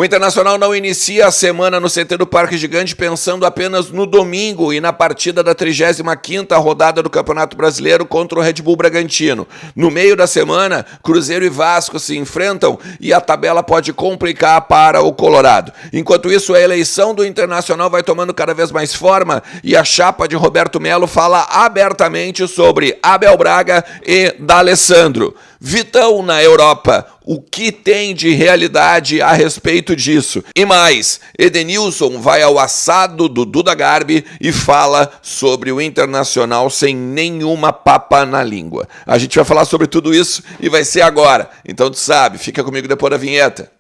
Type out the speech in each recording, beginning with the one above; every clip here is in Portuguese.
O Internacional não inicia a semana no CT do Parque Gigante pensando apenas no domingo e na partida da 35ª rodada do Campeonato Brasileiro contra o Red Bull Bragantino. No meio da semana, Cruzeiro e Vasco se enfrentam e a tabela pode complicar para o Colorado. Enquanto isso, a eleição do Internacional vai tomando cada vez mais forma e a chapa de Roberto Melo fala abertamente sobre Abel Braga e D'Alessandro. Vitão na Europa, o que tem de realidade a respeito disso? E mais, Edenilson vai ao assado do Duda Garbi e fala sobre o Internacional sem nenhuma papa na língua. A gente vai falar sobre tudo isso e vai ser agora. Então tu sabe, fica comigo depois da vinheta.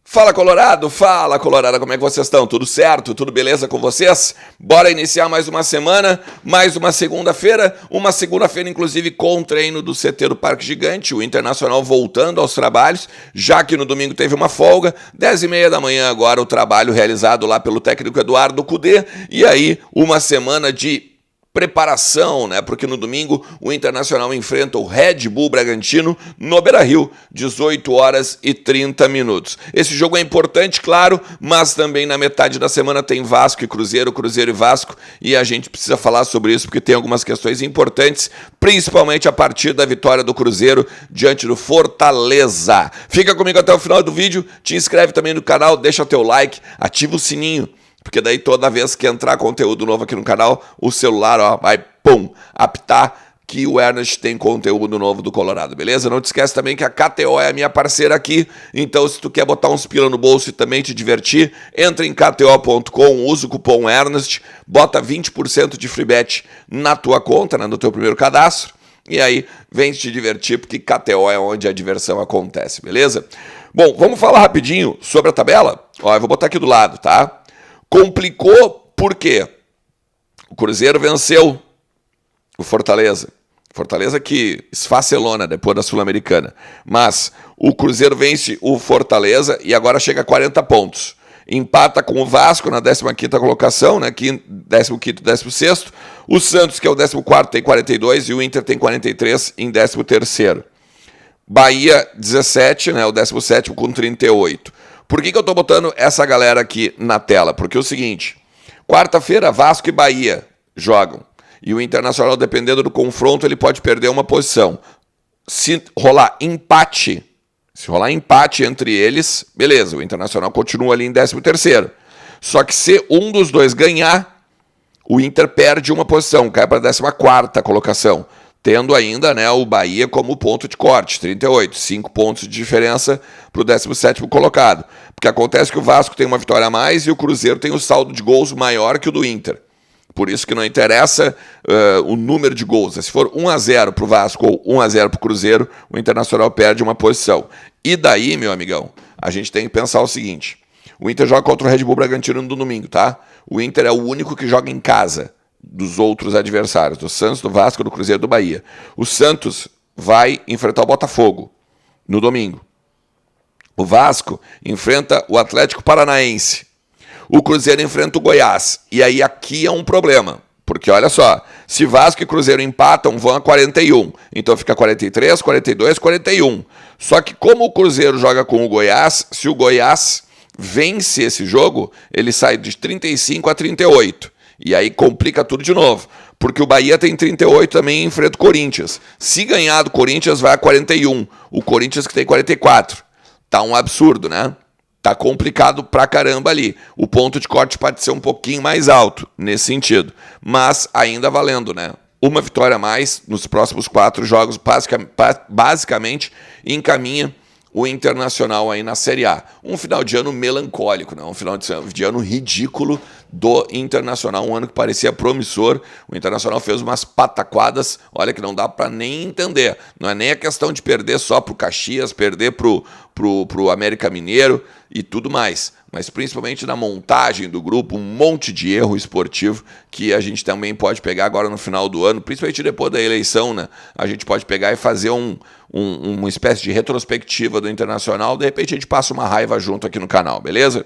Fala Colorado, como é que vocês estão? Tudo certo? Tudo beleza com vocês? Bora iniciar mais uma semana, mais uma segunda-feira inclusive com o treino do CT do Parque Gigante, o Internacional voltando aos trabalhos, já que no domingo teve uma folga, 10h30 da manhã agora o trabalho realizado lá pelo técnico Eduardo Cudê, e aí uma semana de preparação, né? Porque no domingo o Internacional enfrenta o Red Bull Bragantino no Beira-Rio, 18h30. Esse jogo é importante, claro, mas também na metade da semana tem Vasco e Cruzeiro, Cruzeiro e Vasco, e a gente precisa falar sobre isso porque tem algumas questões importantes, principalmente a partir da vitória do Cruzeiro diante do Fortaleza. Fica comigo até o final do vídeo, te inscreve também no canal, deixa teu like, ativa o sininho, porque daí toda vez que entrar conteúdo novo aqui no canal, o celular vai, apitar que o Ernest tem conteúdo novo do Colorado, beleza? Não te esquece também que a KTO é a minha parceira aqui, então se tu quer botar uns pila no bolso e também te divertir, entra em kto.com, usa o cupom Ernest, bota 20% de free bet na tua conta, né, no teu primeiro cadastro, e aí vem te divertir, porque KTO é onde a diversão acontece, beleza? Bom, vamos falar rapidinho sobre a tabela? Eu vou botar aqui do lado, tá? Complicou por quê? O Cruzeiro venceu o Fortaleza. Fortaleza que esfacelona depois da Sul-Americana. Mas o Cruzeiro vence o Fortaleza e agora chega a 40 pontos. Empata com o Vasco na 15ª colocação, né? 15º e 16º. O Santos, que é o 14º, tem 42 e o Inter tem 43 em 13º. Bahia, 17, né? O 17º com 38. Por que eu estou botando essa galera aqui na tela? Porque é o seguinte, quarta-feira Vasco e Bahia jogam, e o Internacional, dependendo do confronto, ele pode perder uma posição. Se rolar empate entre eles, beleza, o Internacional continua ali em 13º. Só que se um dos dois ganhar, o Inter perde uma posição, cai para a 14ª colocação. Tendo ainda, né, o Bahia como ponto de corte, 38, 5 pontos de diferença para o 17º colocado. Porque acontece que o Vasco tem uma vitória a mais e o Cruzeiro tem um saldo de gols maior que o do Inter. Por isso que não interessa o número de gols. Se for 1-0 para o Vasco ou 1-0 para o Cruzeiro, o Internacional perde uma posição. E daí, meu amigão, a gente tem que pensar o seguinte. O Inter joga contra o Red Bull Bragantino no domingo, tá? O Inter é o único que joga em casa dos outros adversários, do Santos, do Vasco, do Cruzeiro e do Bahia. O Santos vai enfrentar o Botafogo no domingo. O Vasco enfrenta o Atlético Paranaense. O Cruzeiro enfrenta o Goiás. E aí aqui é um problema, porque olha só, se Vasco e Cruzeiro empatam, vão a 41. Então fica 43, 42, 41. Só que como o Cruzeiro joga com o Goiás, se o Goiás vence esse jogo, ele sai de 35 a 38. E aí complica tudo de novo, porque o Bahia tem 38 também e enfrenta o Corinthians. Se ganhar do Corinthians, vai a 41. O Corinthians que tem 44. Tá um absurdo, né? Tá complicado pra caramba ali. O ponto de corte pode ser um pouquinho mais alto nesse sentido. Mas ainda valendo, né? Uma vitória a mais nos próximos 4 jogos, basicamente encaminha o Internacional aí na Série A. Um final de ano melancólico, né? Um final de ano ridículo do Internacional, um ano que parecia promissor. O Internacional fez umas pataquadas, olha que não dá para nem entender. Não é nem a questão de perder só pro Caxias, perder pro América Mineiro e tudo mais, mas principalmente na montagem do grupo, um monte de erro esportivo que a gente também pode pegar agora no final do ano, principalmente depois da eleição, né? A gente pode pegar e fazer uma espécie de retrospectiva do Internacional, de repente a gente passa uma raiva junto aqui no canal, beleza?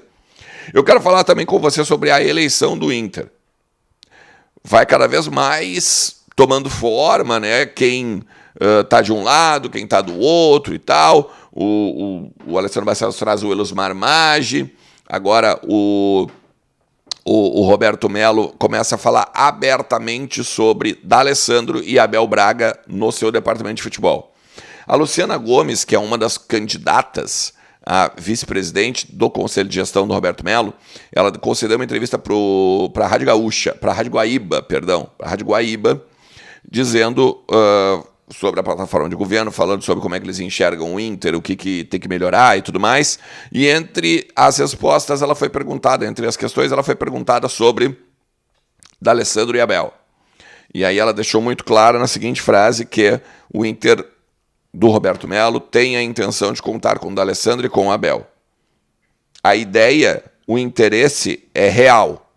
Eu quero falar também com você sobre a eleição do Inter. Vai cada vez mais tomando forma, né? Quem tá de um lado, quem tá do outro e tal. O Alessandro Barcelos traz o Elusmar Maggi. Agora o Roberto Melo começa a falar abertamente sobre D'Alessandro e Abel Braga no seu departamento de futebol. A Luciana Gomes, que é uma das candidatas a vice-presidente do Conselho de Gestão do Roberto Melo, ela concedeu uma entrevista para a Rádio Gaúcha, para a Rádio Guaíba, dizendo sobre a plataforma de governo, falando sobre como é que eles enxergam o Inter, o que tem que melhorar e tudo mais. E entre as respostas, entre as questões, ela foi perguntada sobre D'Alessandro e Abel. E aí ela deixou muito clara na seguinte frase, que o Inter do Roberto Melo tem a intenção de contar com o D'Alessandro e com o Abel. A ideia, o interesse é real.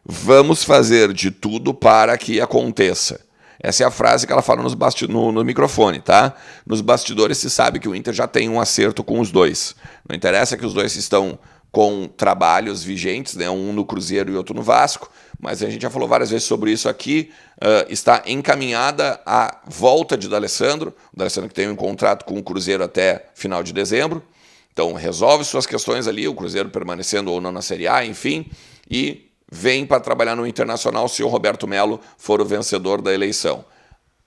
Vamos fazer de tudo para que aconteça. Essa é a frase que ela fala no microfone, tá? Nos bastidores se sabe que o Inter já tem um acerto com os dois. Não interessa que os dois estão com trabalhos vigentes, né? Um no Cruzeiro e outro no Vasco, mas a gente já falou várias vezes sobre isso aqui. Está encaminhada a volta de D'Alessandro, o D'Alessandro que tem um contrato com o Cruzeiro até final de dezembro, então resolve suas questões ali, o Cruzeiro permanecendo ou não na Série A, enfim, e vem para trabalhar no Internacional se o Roberto Melo for o vencedor da eleição.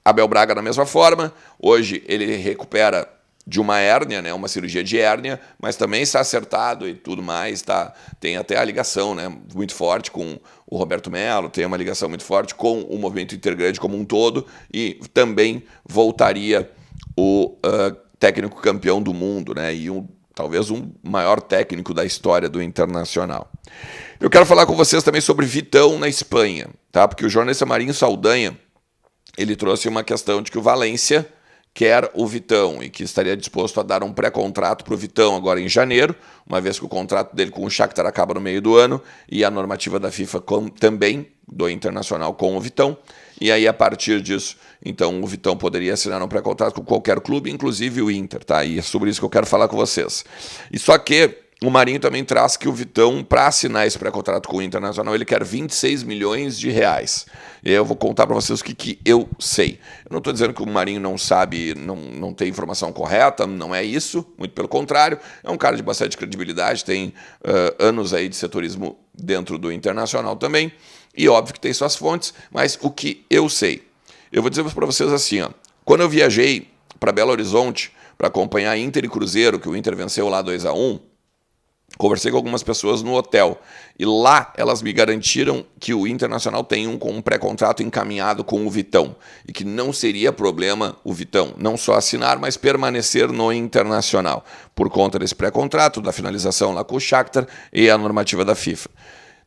Abel Braga da mesma forma, hoje ele recupera de uma hérnia, né, uma cirurgia de hérnia, mas também está acertado e tudo mais, tem até a ligação, né, muito forte com o Roberto Melo, tem uma ligação muito forte com o movimento Intergrande como um todo, e também voltaria o técnico campeão do mundo, né, e talvez um maior técnico da história do Internacional. Eu quero falar com vocês também sobre Vitão na Espanha, tá? Porque o jornalista Marinho Saldanha, ele trouxe uma questão de que o Valência quer o Vitão e que estaria disposto a dar um pré-contrato para o Vitão agora em janeiro, uma vez que o contrato dele com o Shakhtar acaba no meio do ano e a normativa da FIFA também, do Internacional com o Vitão. E aí, a partir disso, então, o Vitão poderia assinar um pré-contrato com qualquer clube, inclusive o Inter, tá? E é sobre isso que eu quero falar com vocês. E só que o Marinho também traz que o Vitão, para assinar esse pré-contrato com o Internacional, ele quer 26 milhões de reais. E aí eu vou contar para vocês o que eu sei. Eu não estou dizendo que o Marinho não sabe, não tem informação correta, não é isso, muito pelo contrário. É um cara de bastante credibilidade, tem anos aí de setorismo dentro do Internacional também. E óbvio que tem suas fontes, mas o que eu sei? Eu vou dizer para vocês assim, ó, quando eu viajei para Belo Horizonte para acompanhar Inter e Cruzeiro, que o Inter venceu lá 2-1, conversei com algumas pessoas no hotel e lá elas me garantiram que o Internacional tem um pré-contrato encaminhado com o Vitão e que não seria problema o Vitão não só assinar, mas permanecer no Internacional por conta desse pré-contrato, da finalização lá com o Shakhtar e a normativa da FIFA.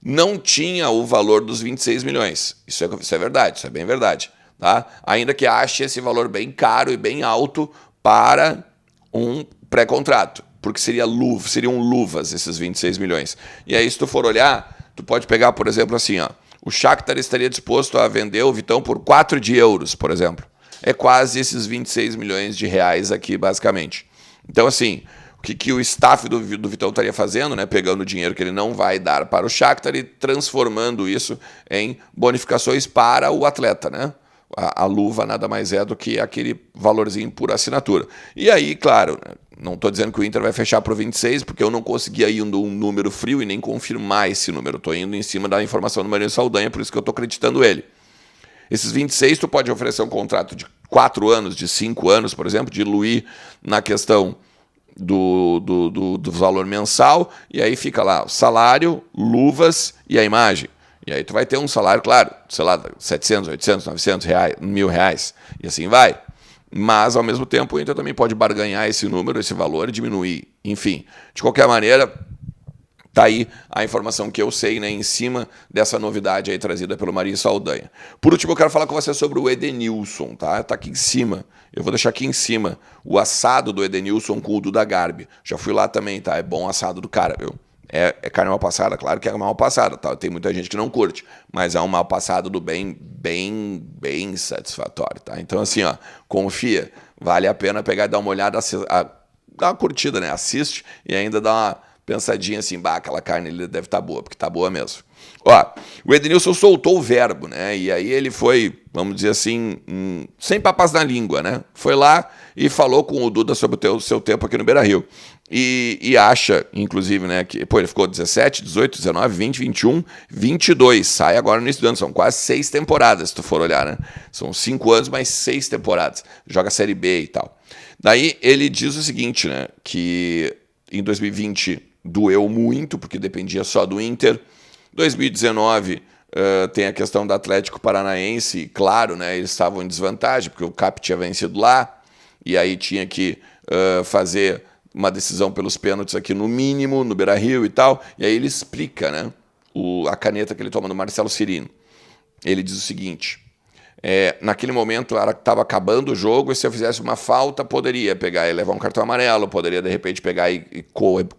Não tinha o valor dos 26 milhões. Isso é verdade, isso é bem verdade. Tá? Ainda que ache esse valor bem caro e bem alto para um pré-contrato, porque seriam luvas esses 26 milhões. E aí, se tu for olhar, tu pode pegar, por exemplo, assim, ó, o Shakhtar estaria disposto a vender o Vitão por 4 de euros, por exemplo. É quase esses 26 milhões de reais aqui, basicamente. Então, assim, o que o staff do Vitão estaria fazendo, né, pegando o dinheiro que ele não vai dar para o Shakhtar e transformando isso em bonificações para o atleta, né? A luva nada mais é do que aquele valorzinho por assinatura. E aí, claro, não estou dizendo que o Inter vai fechar para o 26, porque eu não consegui ir um número frio e nem confirmar esse número. Estou indo em cima da informação do Marinho Saldanha, por isso que eu estou acreditando ele. Esses 26, tu pode oferecer um contrato de 4 anos, de 5 anos, por exemplo, diluir na questão do valor mensal, e aí fica lá o salário, luvas e a imagem. E aí tu vai ter um salário, claro, sei lá, 700, 800, 900 reais, R$1.000, e assim vai. Mas, ao mesmo tempo, o Inter também pode barganhar esse número, esse valor e diminuir. Enfim, de qualquer maneira, tá aí a informação que eu sei, né, em cima dessa novidade aí trazida pelo Marinho Saldanha. Por último, eu quero falar com você sobre o Edenilson, tá? Tá aqui em cima. Eu vou deixar aqui em cima o assado do Edenilson com o Duda Garbi. Já fui lá também, tá? É bom o assado do cara, viu? É carne mal passada, claro que é mal passada, tá? Tem muita gente que não curte, mas é um mal passado do bem satisfatório, tá? Então, assim, ó, confia, vale a pena pegar e dar uma olhada, dá uma curtida, né? Assiste e ainda dá uma pensadinha assim, bah, aquela carne ali deve estar boa, porque tá boa mesmo. Ó, o Edenilson soltou o verbo, né? E aí ele foi, vamos dizer assim, sem papas na língua, né? Foi lá e falou com o Duda sobre o seu tempo aqui no Beira-Rio. E acha, inclusive, né, que pô, ele ficou 17, 18, 19, 20, 21, 22. Sai agora no início do ano. São quase 6 temporadas, se tu for olhar, né? São 5 anos, mais 6 temporadas. Joga Série B e tal. Daí ele diz o seguinte, né? Que em 2020 doeu muito, porque dependia só do Inter. 2019 tem a questão do Atlético Paranaense, claro, né? Eles estavam em desvantagem, porque o CAP tinha vencido lá, e aí tinha que fazer uma decisão pelos pênaltis aqui no mínimo, no Beira-Rio e tal, e aí ele explica, né, a caneta que ele toma do Marcelo Cirino. Ele diz o seguinte, naquele momento estava acabando o jogo, e se eu fizesse uma falta, poderia pegar e levar um cartão amarelo, poderia de repente pegar e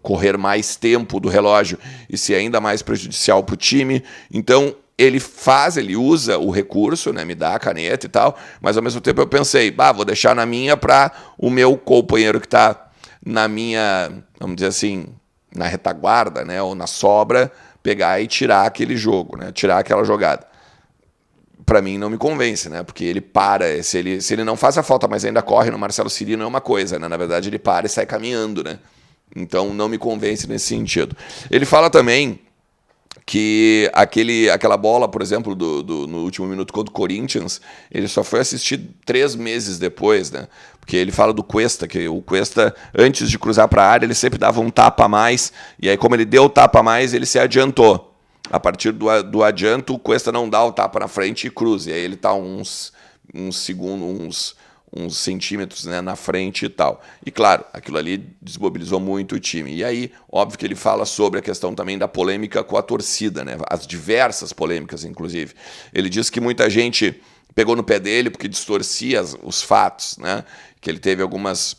correr mais tempo do relógio e ser ainda mais prejudicial para o time. Então ele usa o recurso, né, me dá a caneta e tal, mas ao mesmo tempo eu pensei, vou deixar na minha para o meu companheiro que está na minha, vamos dizer assim, na retaguarda, né, ou na sobra, pegar e tirar aquele jogo, né, tirar aquela jogada. Para mim não me convence, né, porque ele para, se ele não faz a falta, mas ainda corre no Marcelo Cirino é uma coisa, né, na verdade ele para e sai caminhando, né, então não me convence nesse sentido. Ele fala também que aquela bola, por exemplo, no último minuto contra o Corinthians, ele só foi assistir 3 meses depois, né? Porque ele fala do Cuesta, que o Cuesta, antes de cruzar para a área, ele sempre dava um tapa a mais, e aí como ele deu o tapa a mais, ele se adiantou. A partir do adianto, o Cuesta não dá o tapa na frente e cruza, e aí ele está uns centímetros, né, na frente e tal. E claro, aquilo ali desmobilizou muito o time. E aí, óbvio que ele fala sobre a questão também da polêmica com a torcida, né, as diversas polêmicas, inclusive. Ele diz que muita gente pegou no pé dele porque distorcia os fatos, né, que ele teve algumas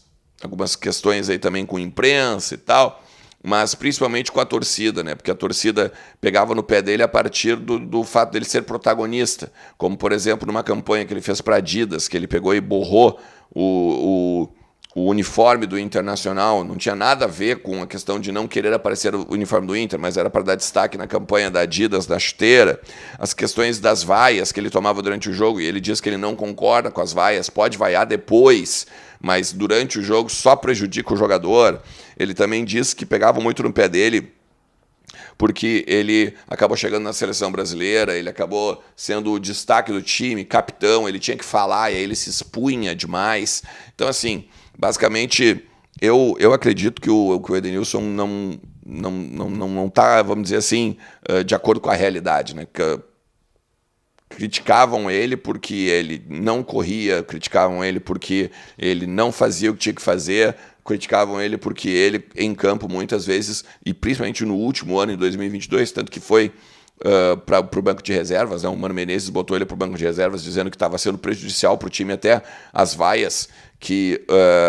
questões aí também com imprensa e tal, mas principalmente com a torcida, né? Porque a torcida pegava no pé dele a partir do fato dele ser protagonista, como, por exemplo, numa campanha que ele fez para a Adidas, que ele pegou e borrou o uniforme do Internacional, não tinha nada a ver com a questão de não querer aparecer o uniforme do Inter, mas era para dar destaque na campanha da Adidas, da chuteira, as questões das vaias que ele tomava durante o jogo, e ele diz que ele não concorda com as vaias, pode vaiar depois, mas durante o jogo só prejudica o jogador. Ele também diz que pegavam muito no pé dele porque ele acabou chegando na seleção brasileira, ele acabou sendo o destaque do time, capitão, ele tinha que falar e aí ele se expunha demais. Então, assim, basicamente, eu acredito que o Edenilson não está, vamos dizer assim, de acordo com a realidade, né? Criticavam ele porque ele não corria, criticavam ele porque ele não fazia o que tinha que fazer, criticavam ele porque ele, em campo, muitas vezes, e principalmente no último ano, em 2022, tanto que foi para o banco de reservas, né? O Mano Menezes botou ele para o banco de reservas dizendo que estava sendo prejudicial para o time, até as vaias que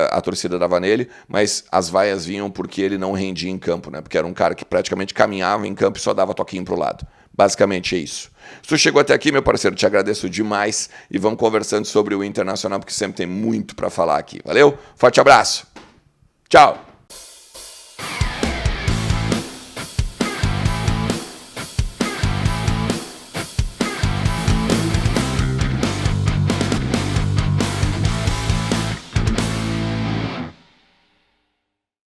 a torcida dava nele, mas as vaias vinham porque ele não rendia em campo, né? Porque era um cara que praticamente caminhava em campo e só dava toquinho para o lado. Basicamente é isso. Se tu chegou até aqui, meu parceiro, te agradeço demais e vamos conversando sobre o Internacional, porque sempre tem muito para falar aqui. Valeu? Forte abraço. Tchau.